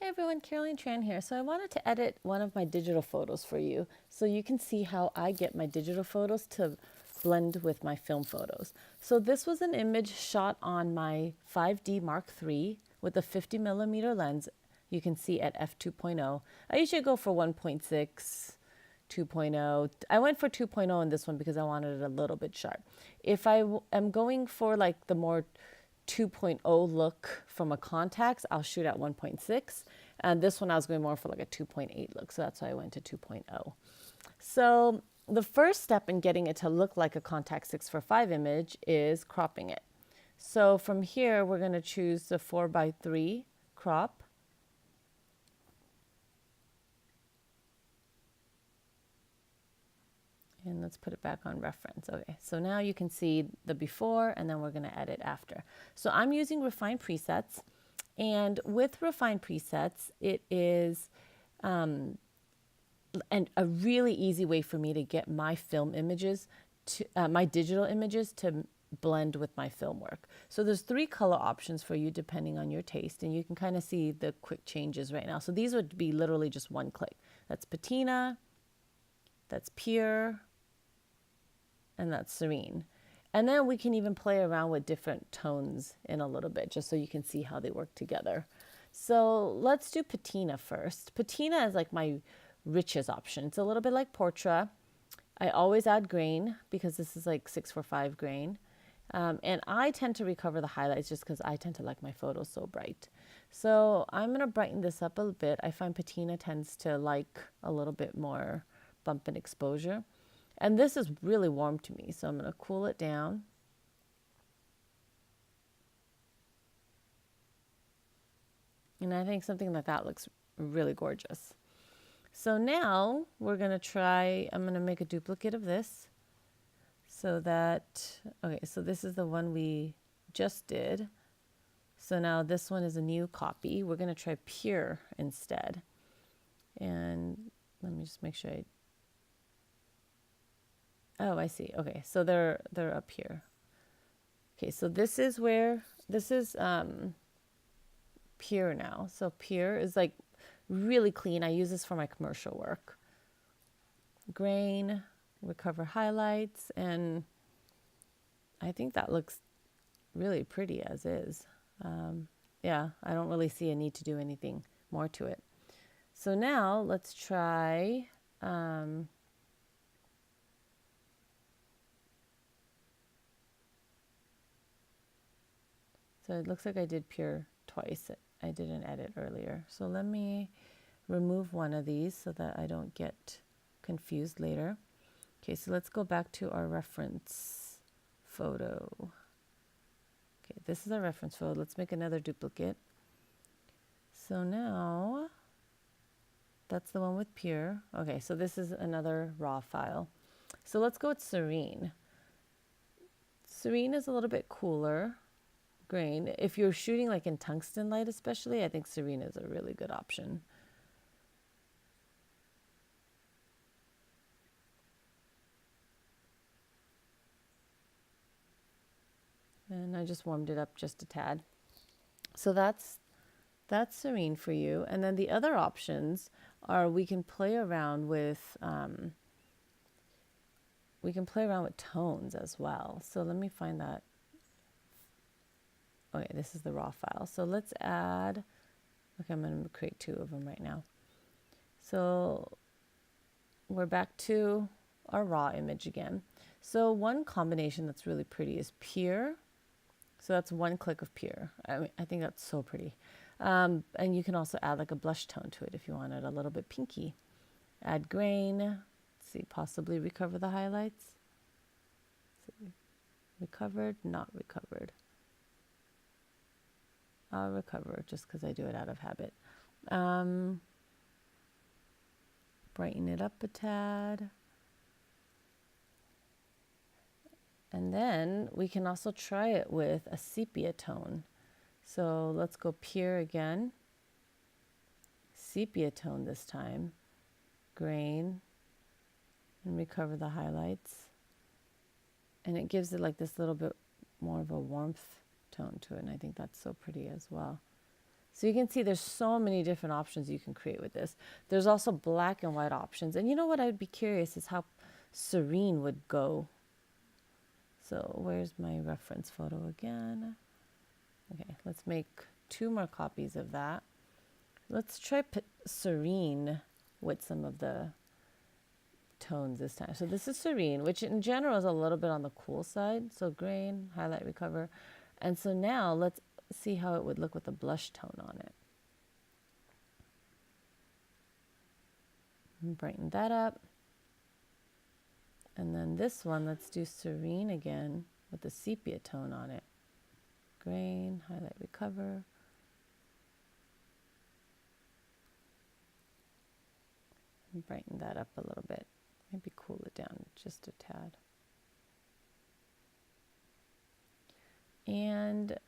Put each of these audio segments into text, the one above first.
Hey everyone, Caroline Tran here. So I wanted to edit one of my digital photos for you so you can see how I get my digital photos to blend with my film photos. So this was an image shot on my 5D Mark III with a 50mm lens. You can see at f2.0. I usually go for 1.6, 2.0. I went for 2.0 in this one because I wanted it a little bit sharp. If I am going for like the more 2.0 look from a contacts, I'll shoot at 1.6. And this one I was going more for like a 2.8 look. So that's why I went to 2.0. So the first step in getting it to look like a contact 6:5 image is cropping it. So from here, we're going to choose the 4:3 crop. And let's put it back on reference. Okay, so now you can see the before and then we're going to edit after. So I'm using refined presets, and with refined presets, it is and a really easy way for me to get my film images to my digital images to blend with my film work. So there's 3 color options for you depending on your taste, and you can kind of see the quick changes right now. So these would be literally just one click. That's patina, that's pure, and that's serene. And then we can even play around with different tones in a little bit just so you can see how they work together. So let's do patina first. Patina is like my richest option. It's a little bit like portrait. I always add grain because this is like 6:5 grain. And I tend to recover the highlights just because I tend to like my photos so bright. So I'm going to brighten this up a bit. I find patina tends to like a little bit more bump in exposure. And this is really warm to me, so I'm going to cool it down. And I think something like that looks really gorgeous. So now we're going to try, I'm going to make a duplicate of this so that, okay, so this is the one we just did. So now this one is a new copy. We're going to try pure instead. And let me just make sure oh, I see. Okay, so they're up here. Okay, so this is where, this is pure now. So pure is like really clean. I use this for my commercial work. Grain, recover highlights, and I think that looks really pretty as is. Yeah, I don't really see a need to do anything more to it. So now let's try so it looks like I did pure twice. I did an edit earlier. So let me remove one of these so that I don't get confused later. Okay, so let's go back to our reference photo. Okay, this is our reference photo. Let's make another duplicate. So now that's the one with pure. Okay, so this is another raw file. So let's go with serene. Serene is a little bit cooler grain. If you're shooting like in tungsten light especially, I think serene is a really good option. And I just warmed it up just a tad. So that's serene for you. And then the other options are we can play around with tones as well. So let me find that. Okay, this is the raw file. So let's add, okay, I'm going to create 2 of them right now. So we're back to our raw image again. So one combination that's really pretty is pure. So that's one click of pure. I think that's so pretty. And you can also add like a blush tone to it if you want it a little bit pinky. Add grain. Let's see, possibly recover the highlights. Recovered, not recovered. I'll recover just because I do it out of habit. Brighten it up a tad. And then we can also try it with a sepia tone. So let's go pure again. Sepia tone this time. Grain. And recover the highlights. And it gives it like this little bit more of a warmth tone to it. And I think that's so pretty as well. So you can see there's so many different options you can create with this. There's also black and white options. And you know what I'd be curious is how serene would go. So where's my reference photo again? Okay, let's make 2 more copies of that. Let's try serene with some of the tones this time. So this is serene, which in general is a little bit on the cool side. So grain, highlight, recover. And so now let's see how it would look with a blush tone on it. And brighten that up. And then this one, let's do serene again with a sepia tone on it. Grain, highlight, recover. And brighten that up a little bit. Maybe cool it down just a tad. And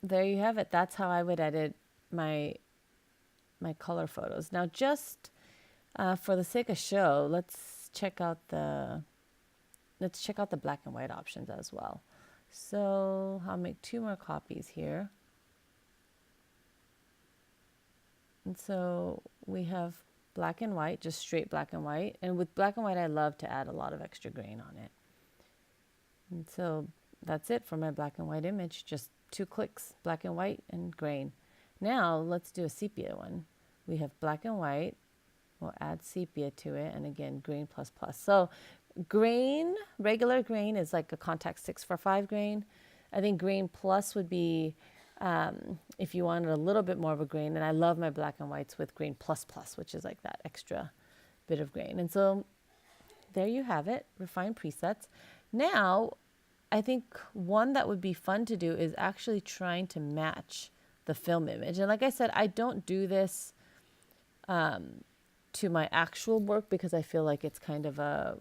there you have it. That's how I would edit my color photos. Now, just for the sake of show, let's check out the black and white options as well. So I'll make 2 more copies here. And so we have black and white, just straight black and white. And with black and white, I love to add a lot of extra grain on it. And so that's it for my black and white image. Just 2 clicks, black and white and grain. Now let's do a sepia one. We have black and white. We'll add sepia to it. And again, grain plus plus. So grain, regular grain is like a contact 645 grain. I think grain plus would be if you wanted a little bit more of a grain, and I love my black and whites with grain plus plus, which is like that extra bit of grain. And so there you have it, refined presets. Now, I think one that would be fun to do is actually trying to match the film image. And like I said, I don't do this to my actual work because I feel like it's kind of a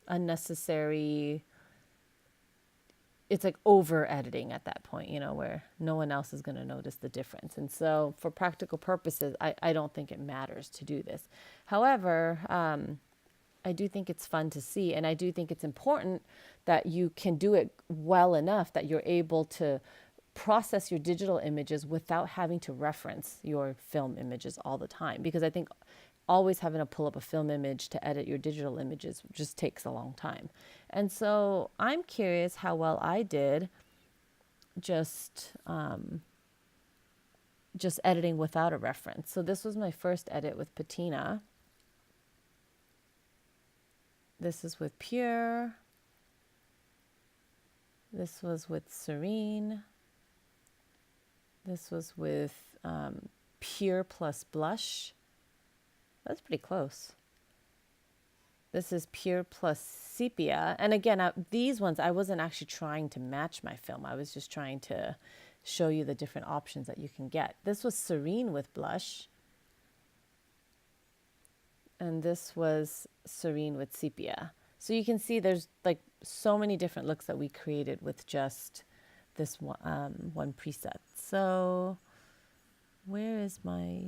unnecessary, it's like over editing at that point, you know, where no one else is going to notice the difference. And so for practical purposes, I don't think it matters to do this. However, I do think it's fun to see, and I do think it's important that you can do it well enough that you're able to process your digital images without having to reference your film images all the time. Because I think always having to pull up a film image to edit your digital images just takes a long time. And so I'm curious how well I did just editing without a reference. So this was my first edit with patina. This is with pure. This was with serene. This was with pure plus blush. That's pretty close. This is pure plus sepia. And again, these ones, I wasn't actually trying to match my film. I was just trying to show you the different options that you can get. This was serene with blush. And this was serene with sepia. So you can see there's like so many different looks that we created with just this one preset. So where is my...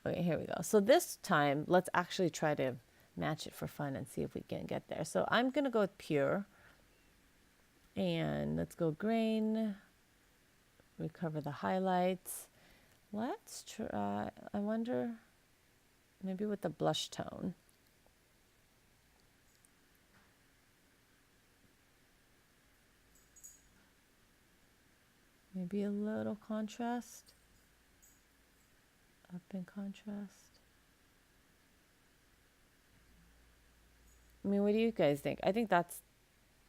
Okay, here we go. So this time, let's actually try to match it for fun and see if we can get there. So I'm going to go with pure. And let's go grain. Recover the highlights. Let's try, I wonder, maybe with the blush tone. Maybe a little contrast. Up in contrast. I mean, what do you guys think? I think that's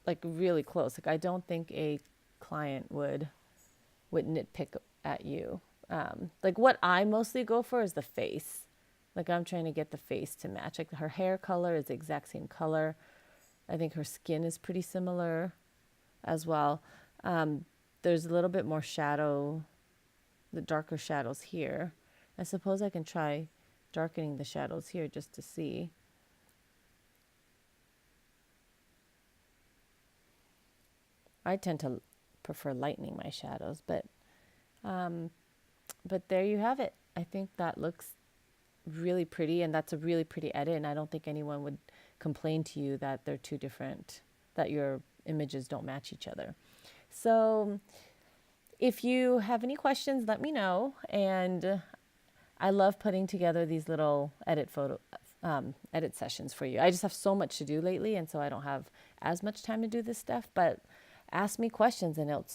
like really close. Like I don't think a client would nitpick at you. Like what I mostly go for is the face. Like I'm trying to get the face to match. Like her hair color is the exact same color. I think her skin is pretty similar as well. There's a little bit more shadow, the darker shadows here. I suppose I can try darkening the shadows here just to see. I tend to prefer lightening my shadows, but there you have it. I think that looks really pretty, and that's a really pretty edit, and I don't think anyone would complain to you that they're too different, that your images don't match each other. So if you have any questions, let me know. And I love putting together these little edit sessions for you. I just have so much to do lately, and so I don't have as much time to do this stuff. But ask me questions, and it'll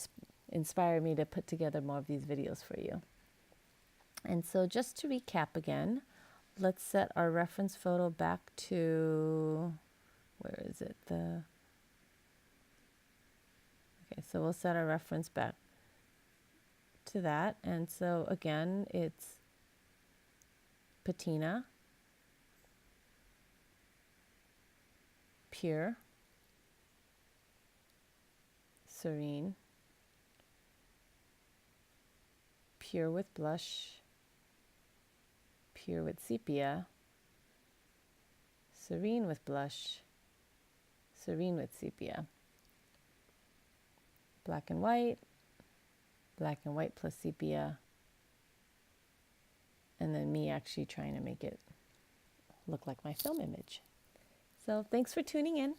inspire me to put together more of these videos for you. And so just to recap again, let's set our reference photo back to, where is it? Okay, so we'll set our reference back to that. And so again, it's patina, pure, serene, pure with blush, pure with sepia, serene with blush, serene with sepia, black and white plus sepia, and then me actually trying to make it look like my film image. So thanks for tuning in.